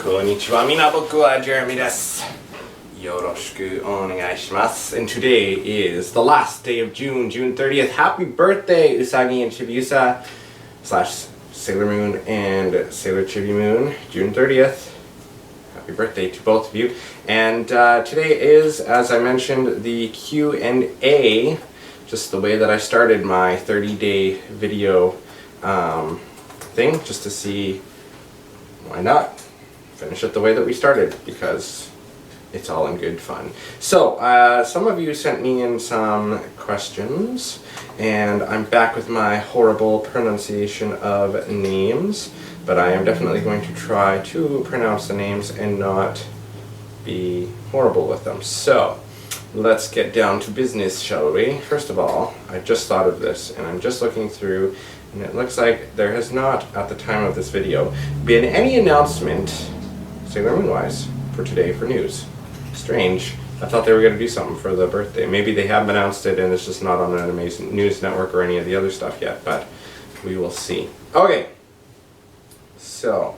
Konnichiwa, mina, boku wa Jeremy desu. Yoroshiku onegaishimasu. And today is the last day of June, June 30th. Happy birthday, Usagi and Chibiusa slash Sailor Moon and Sailor Chibi Moon, June 30th. Happy birthday to both of you. And today is, as I mentioned, the Q&A, just the way that I started my 30-day video thing, just to see why not finish it the way that we started, because it's all in good fun. So, some of you sent me in some questions, and I'm back with my horrible pronunciation of names, but I am definitely going to try to pronounce the names and not be horrible with them. So, let's get down to business, shall we? First of all, I just thought of this, and I'm just looking through, and it looks like there has not, at the time of this video, been any announcement, Sailor Moon-wise, for today for news. Strange. I thought they were going to do something for the birthday. Maybe they have announced it and it's just not on an amazing news network or any of the other stuff yet, but we will see. Okay, so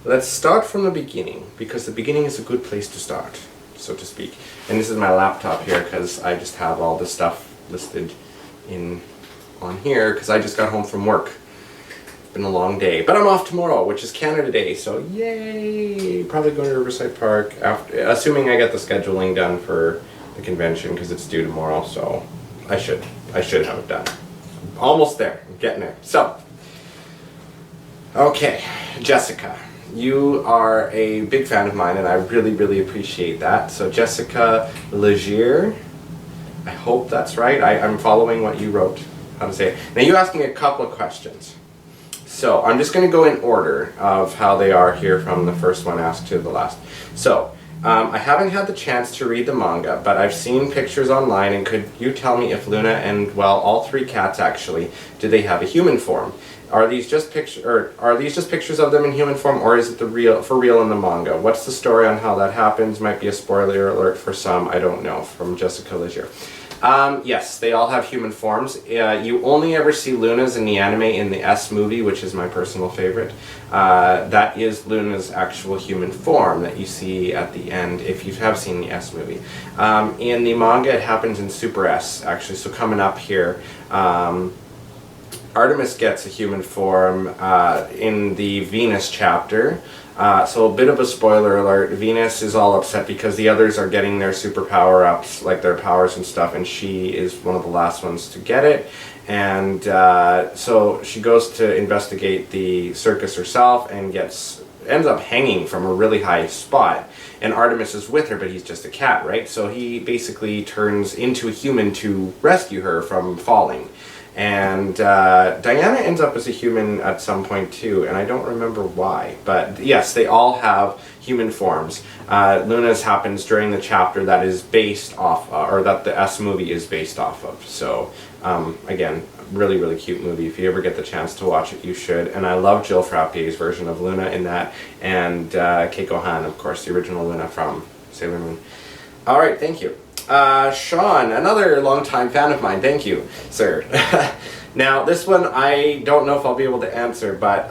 let's start from the beginning, because the beginning is a good place to start, so to speak. And this is my laptop here because I just have all this stuff listed on here because I just got home from work. It's been a long day, but I'm off tomorrow, which is Canada Day, so yay! Probably going to Riverside Park, after, assuming I get the scheduling done for the convention, because it's due tomorrow, so I should have it done. Almost there, I'm getting there. So, okay, Jessica, you are a big fan of mine, and I really, really appreciate that. So Jessica Legier, I hope that's right. I'm following what you wrote, how to say it. Now you asked me a couple of questions. So I'm just going to go in order of how they are here from the first one asked to the last. So I haven't had the chance to read the manga, but I've seen pictures online, and could you tell me if Luna and, well, all three cats actually, do they have a human form? Are these just pictures of them in human form, or is it for real in the manga? What's the story on how that happens? Might be a spoiler alert for some, I don't know, from Jessica Legier. Yes, they all have human forms. You only ever see Luna's in the anime in the S movie, which is my personal favorite. That is Luna's actual human form that you see at the end, if you have seen the S movie. In the manga, it happens in Super S, actually, so coming up here. Artemis gets a human form in the Venus chapter. So a bit of a spoiler alert, Venus is all upset because the others are getting their super power-ups, like their powers and stuff, and she is one of the last ones to get it. And so she goes to investigate the circus herself and ends up hanging from a really high spot. And Artemis is with her, but he's just a cat, right? So he basically turns into a human to rescue her from falling. And Diana ends up as a human at some point too, and I don't remember why. But yes, they all have human forms. Luna's happens during the chapter that is based off, or that the S movie is based off of. So again, really, really cute movie. If you ever get the chance to watch it, you should. And I love Jill Frappier's version of Luna in that, and Keiko Han, of course, the original Luna from Sailor Moon. All right, thank you. Sean, another longtime fan of mine, thank you, sir. Now, this one I don't know if I'll be able to answer, but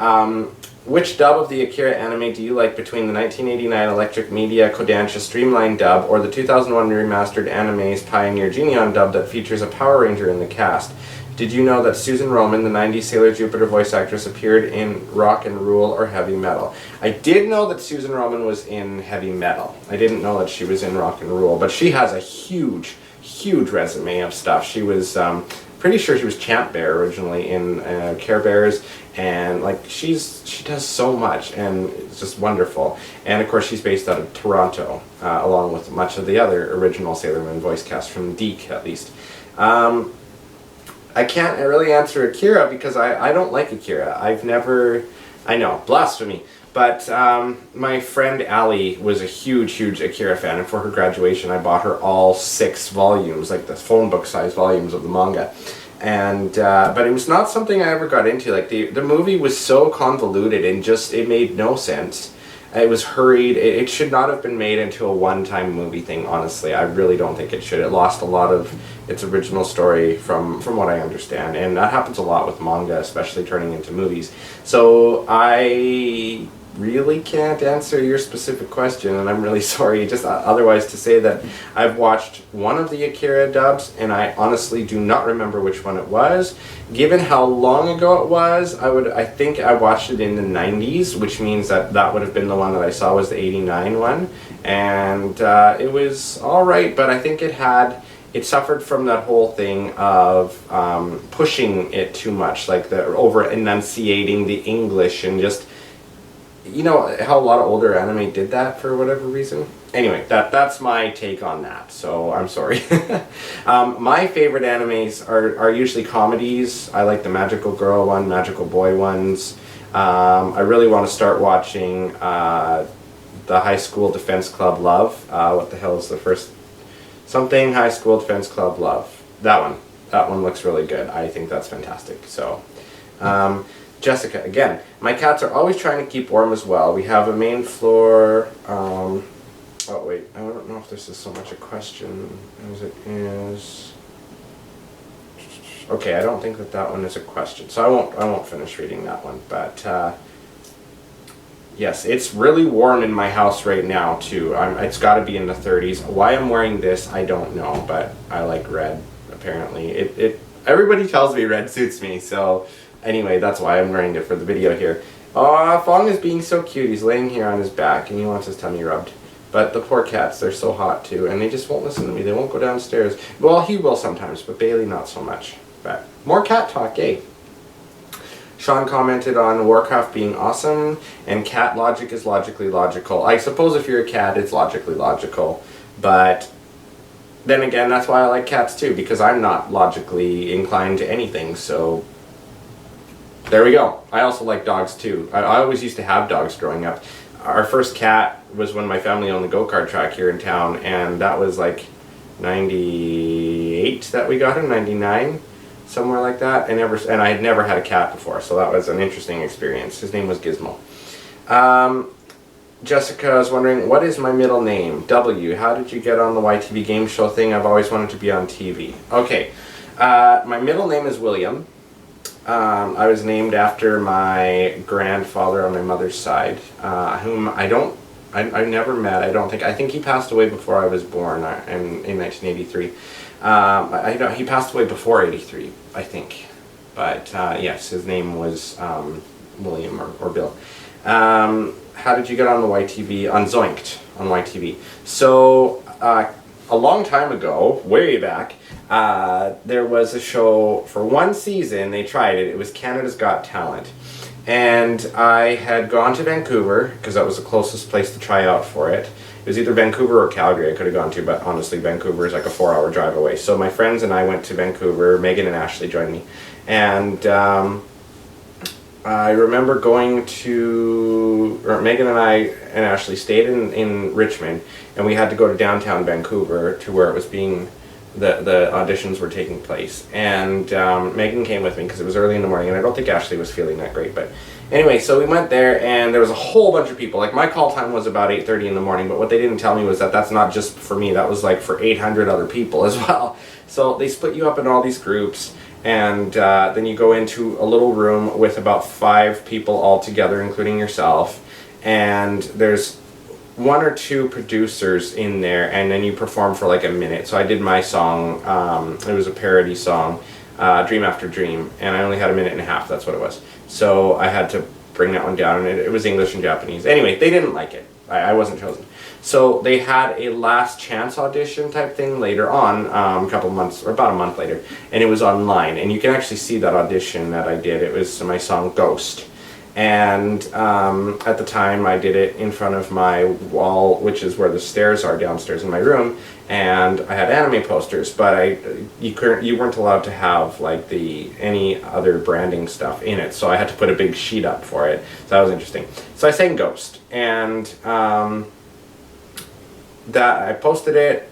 which dub of the Akira anime do you like between the 1989 Electric Media Kodansha Streamlined dub or the 2001 remastered anime's Pioneer Genion dub that features a Power Ranger in the cast? Did you know that Susan Roman, the 90s Sailor Jupiter voice actress, appeared in Rock and Rule or Heavy Metal? I did know that Susan Roman was in Heavy Metal. I didn't know that she was in Rock and Rule, but she has a huge, huge resume of stuff. She was, pretty sure she was Champ Bear originally in Care Bears, and like she does so much, and it's just wonderful. And of course she's based out of Toronto, along with much of the other original Sailor Moon voice cast, from Deke at least. I can't really answer Akira because I don't like Akira. I know, blasphemy. But my friend Allie was a huge, huge Akira fan, and for her graduation I bought her all 6 volumes, like the phone book size volumes of the manga. And but it was not something I ever got into. Like the movie was so convoluted and just, it made no sense. It was hurried. It should not have been made into a one-time movie thing, honestly. I really don't think it should. It lost a lot of its original story from what I understand. And that happens a lot with manga, especially turning into movies. So I really can't answer your specific question, and I'm really sorry. Just otherwise to say that I've watched one of the Akira dubs, and I honestly do not remember which one it was. Given how long ago it was, I think I watched it in the 90s, which means that that would have been the one that I saw was the 89 one, and it was all right, but I think it suffered from that whole thing of pushing it too much, like the over enunciating the English, and just, you know how a lot of older anime did that for whatever reason. Anyway, that's my take on that, so I'm sorry. My favorite animes are usually comedies. I like the magical girl one, magical boy ones. I really want to start watching the High School Defense Club Love. What the hell is the first? Something High School Defense Club Love. That one looks really good. I think that's fantastic. So, Jessica, again, my cats are always trying to keep warm as well. We have a main floor. Oh wait, I don't know if this is so much a question as it is. Okay, I don't think that one is a question, so I won't finish reading that one. But yes, it's really warm in my house right now too. It's got to be in the 30s. Why I'm wearing this, I don't know, but I like red. Apparently, everybody tells me red suits me. So anyway, that's why I'm wearing it for the video here. Aw, Fong is being so cute. He's laying here on his back and he wants his tummy rubbed. But the poor cats, they're so hot too, and they just won't listen to me. They won't go downstairs. Well, he will sometimes, but Bailey not so much. But more cat talk, eh? Sean commented on Warcraft being awesome, and cat logic is logically logical. I suppose if you're a cat, it's logically logical. But then again, that's why I like cats too, because I'm not logically inclined to anything, so there we go. I also like dogs too. I always used to have dogs growing up. Our first cat was when my family owned the go-kart track here in town, and that was like 98 that we got him, 99, somewhere like that. And I had never had a cat before, so that was an interesting experience. His name was Gizmo. Jessica is wondering, what is my middle name? W. How did you get on the YTV game show thing? I've always wanted to be on TV. Okay, my middle name is William. I was named after my grandfather on my mother's side, whom I never met. I think he passed away before I was born in 1983. He passed away before 83, I think. But yes, his name was William or Bill. How did you get on the YTV? On Zoink'd on YTV. So a long time ago, way back, there was a show for one season. They tried it. It was Canada's Got Talent. And I had gone to Vancouver, because that was the closest place to try out for it. It was either Vancouver or Calgary I could have gone to, but honestly Vancouver is like a 4-hour drive away. So my friends and I went to Vancouver. Megan and Ashley joined me. And I remember Megan and I and Ashley stayed in Richmond, and we had to go to downtown Vancouver to where it was the auditions were taking place. And Megan came with me because it was early in the morning, and I don't think Ashley was feeling that great. But anyway, so we went there, and there was a whole bunch of people. Like, my call time was about 8:30 in the morning, but what they didn't tell me was that that's not just for me. That was like for 800 other people as well. So they split you up in all these groups, and then you go into a little room with about 5 people all together, including yourself, and there's 1 or 2 producers in there, and then you perform for like a minute. So I did my song. It was a parody song, Dream After Dream, and I only had a minute and a half. That's what it was. So I had to bring that one down, and it was English and Japanese. Anyway, they didn't like it. I wasn't chosen. So they had a last chance audition type thing later on, a couple months, or about a month later, and it was online. And you can actually see that audition that I did. It was my song Ghost. And at the time I did it in front of my wall, which is where the stairs are downstairs in my room, and I had anime posters, but you weren't allowed to have like any other branding stuff in it, so I had to put a big sheet up for it. So that was interesting. So I sang Ghost, and that I posted it.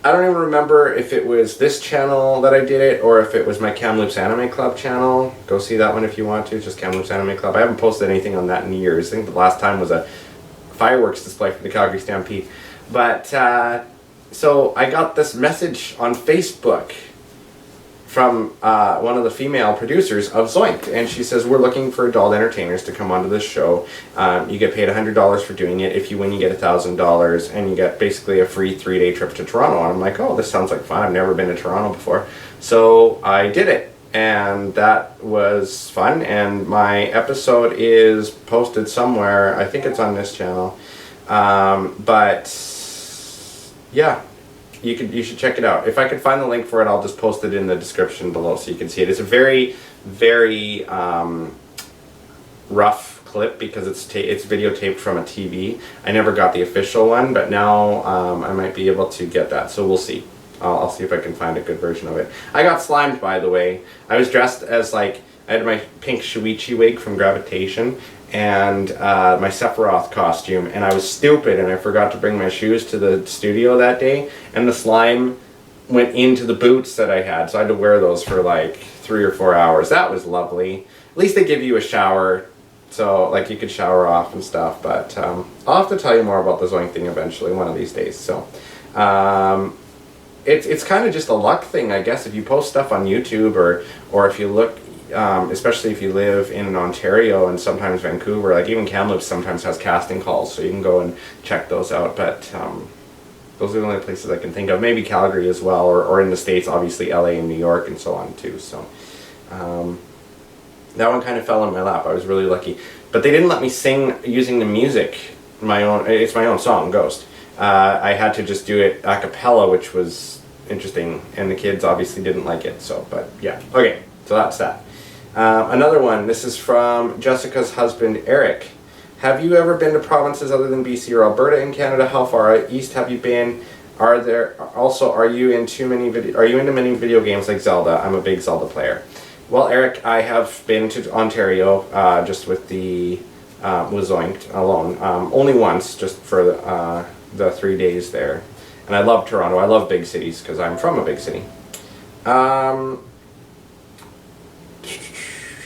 I don't even remember if it was this channel that I did it, or if it was my Kamloops Anime Club channel. Go see that one if you want to. It's just Kamloops Anime Club. I haven't posted anything on that in years. I think the last time was a fireworks display for the Calgary Stampede. But so I got this message on Facebook from one of the female producers of Zoink'd, and she says, we're looking for adult entertainers to come onto this show. You get paid $100 for doing it. If you win, you get $1,000, and you get basically a free 3-day trip to Toronto. And I'm like, oh, this sounds like fun. I've never been to Toronto before. So I did it, and that was fun, and my episode is posted somewhere. I think it's on this channel. But yeah, you should check it out. If I could find the link for it, I'll just post it in the description below so you can see it. It's a very, very rough clip because it's videotaped from a TV. I never got the official one, but now I might be able to get that, so we'll see. I'll see if I can find a good version of it. I got slimed, by the way. I was dressed as, like, I had my pink Shuichi wig from Gravitation and my Sephiroth costume, and I was stupid and I forgot to bring my shoes to the studio that day, and the slime went into the boots that I had, so I had to wear those for like 3 or 4 hours. That was lovely. At least they give you a shower, so like you could shower off and stuff, but I'll have to tell you more about the Zoink thing eventually, one of these days. So it's kind of just a luck thing, I guess. If you post stuff on YouTube or if you look, especially if you live in Ontario and sometimes Vancouver, like even Kamloops sometimes has casting calls, so you can go and check those out. But those are the only places I can think of. Maybe Calgary as well, or in the States, obviously LA and New York and so on too. So that one kind of fell in my lap. I was really lucky. But they didn't let me sing using the music, it's my own song, Ghost. I had to just do it a cappella, which was interesting, and the kids obviously didn't like it. So, but yeah, okay, so that's that. Another one, this is from Jessica's husband, Eric. Have you ever been to provinces other than BC or Alberta in Canada? How far east have you been? Are you into many video games like Zelda? I'm a big Zelda player. Well, Eric, I have been to Ontario just with Zoink'd alone. Only once, just for the 3 days there. And I love Toronto. I love big cities because I'm from a big city.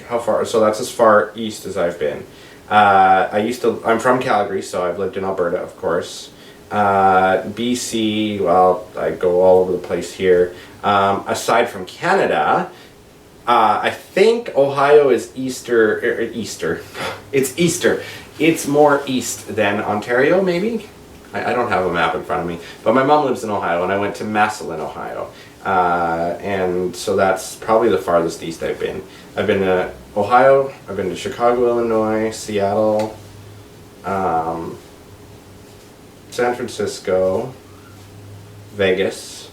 How far? So that's as far east as I've been. I'm from Calgary, so I've lived in Alberta, of course. BC, well, I go all over the place here. Aside from Canada, I think Ohio is Easter. It's Easter. It's more east than Ontario, maybe? I don't have a map in front of me. But my mom lives in Ohio, and I went to Massillon, Ohio. And so that's probably the farthest east I've been. I've been to Ohio, I've been to Chicago, Illinois, Seattle, San Francisco, Vegas,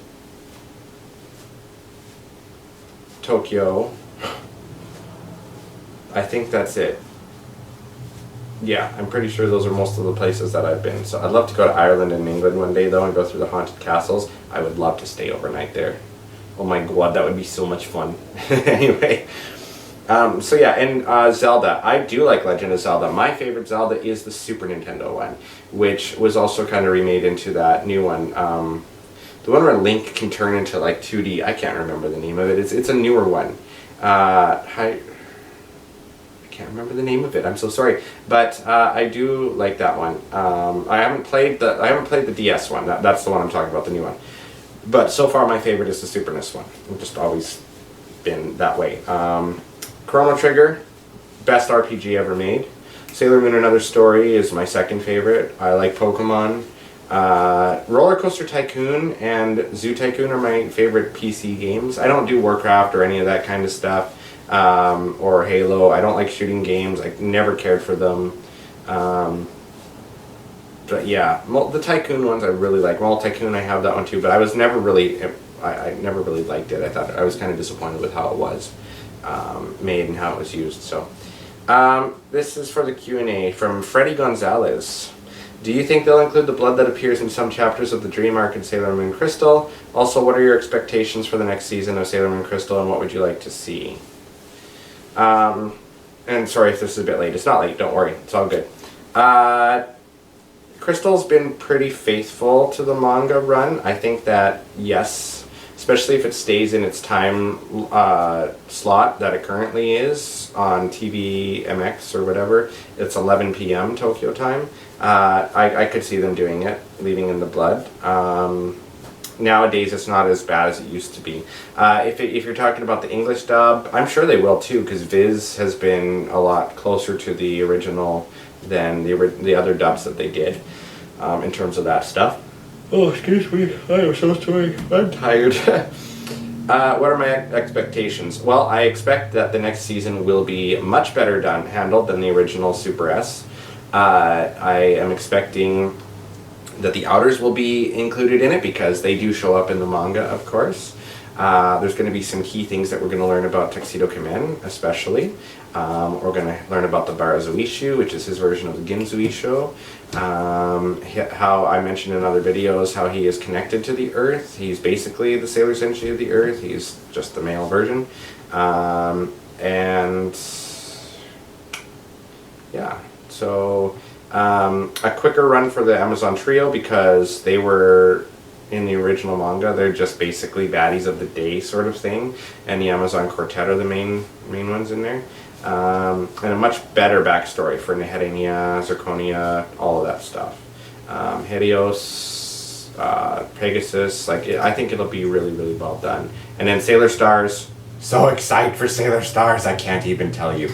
Tokyo. I think that's it. Yeah, I'm pretty sure those are most of the places that I've been. So I'd love to go to Ireland and England one day, though, and go through the haunted castles. I would love to stay overnight there. Oh my god, that would be so much fun. Anyway, so yeah, and Zelda. I do like Legend of Zelda. My favorite Zelda is the Super Nintendo one, which was also kind of remade into that new one. The one where Link can turn into like 2D. I can't remember the name of it. It's a newer one. I can't remember the name of it. I'm so sorry, but I do like that one. I haven't played the DS one. That's the one I'm talking about, the new one. But so far, my favorite is the Super NES one. I've just always been that way. Chrono Trigger, best RPG ever made. Sailor Moon: Another Story is my second favorite. I like Pokemon. Roller Coaster Tycoon and Zoo Tycoon are my favorite PC games. I don't do Warcraft or any of that kind of stuff. Or Halo. I don't like shooting games. I never cared for them. But yeah, the Tycoon ones I really like. Mall Tycoon, I have that one too, but I was never really, I never really liked it. I thought I was kind of disappointed with how it was made and how it was used. So this is for the Q&A from Freddie Gonzalez. Do you think they'll include the blood that appears in some chapters of the Dream Arc in Sailor Moon Crystal? Also, what are your expectations for the next season of Sailor Moon Crystal, and what would you like to see? And sorry if this is a bit late. It's not late, don't worry. It's all good. Crystal's been pretty faithful to the manga run. I think that, yes, especially if it stays in its time slot that it currently is on TVMX or whatever. It's 11 p.m. Tokyo time. I could see them doing it, leaving in the blood. nowadays it's not as bad as it used to be. If you're talking about the English dub, I'm sure they will too, because Viz has been a lot closer to the original than the other dubs that they did in terms of that stuff. Oh, excuse me, I am so sorry, I'm tired. What are my expectations? Well, I expect that the next season will be much better handled than the original Super S. I am expecting that the outers will be included in it because they do show up in the manga, of course. There's going to be some key things that we're going to learn about Tuxedo Kamen, especially. We're going to learn about the Barazuishu, which is his version of the Ginzuisho. How I mentioned in other videos how he is connected to the Earth. He's basically the Sailor Senshi of the Earth. He's just the male version. And yeah, so a quicker run for the Amazon Trio because they were in the original manga. They're just basically baddies of the day sort of thing, and the Amazon Quartet are the main ones in there. And a much better backstory for Nehedenia, Zirconia, all of that stuff. Helios, Pegasus, I think it'll be really, really well done. And then Sailor Stars, so excited for Sailor Stars, I can't even tell you.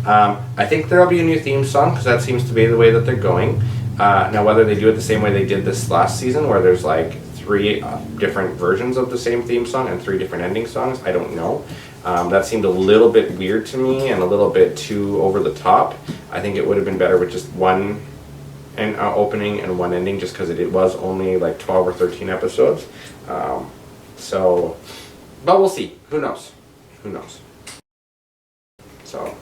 I think there'll be a new theme song because that seems to be the way that they're going. Now whether they do it the same way they did this last season where there's 3 different versions of the same theme song and 3 different ending songs, I don't know. That seemed a little bit weird to me and a little bit too over the top. I think it would have been better with just one opening and one ending just because it was only 12 or 13 episodes. But we'll see. Who knows? Who knows? So,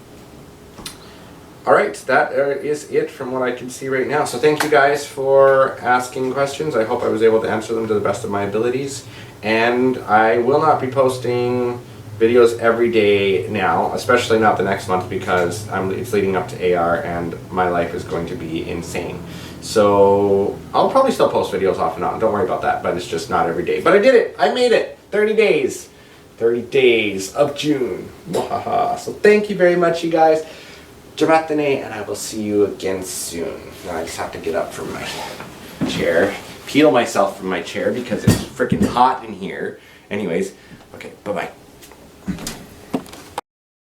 alright, that is it from what I can see right now. So thank you guys for asking questions. I hope I was able to answer them to the best of my abilities. And I will not be posting videos every day now, especially not the next month because it's leading up to AR and my life is going to be insane. So I'll probably still post videos off and on, don't worry about that, but it's just not every day. But I did it! I made it! 30 days! 30 days of June. So thank you very much, you guys. Jamatane, and I will see you again soon. Now I just have to get up from my chair, peel myself from my chair because it's freaking hot in here. Anyways, okay, bye-bye.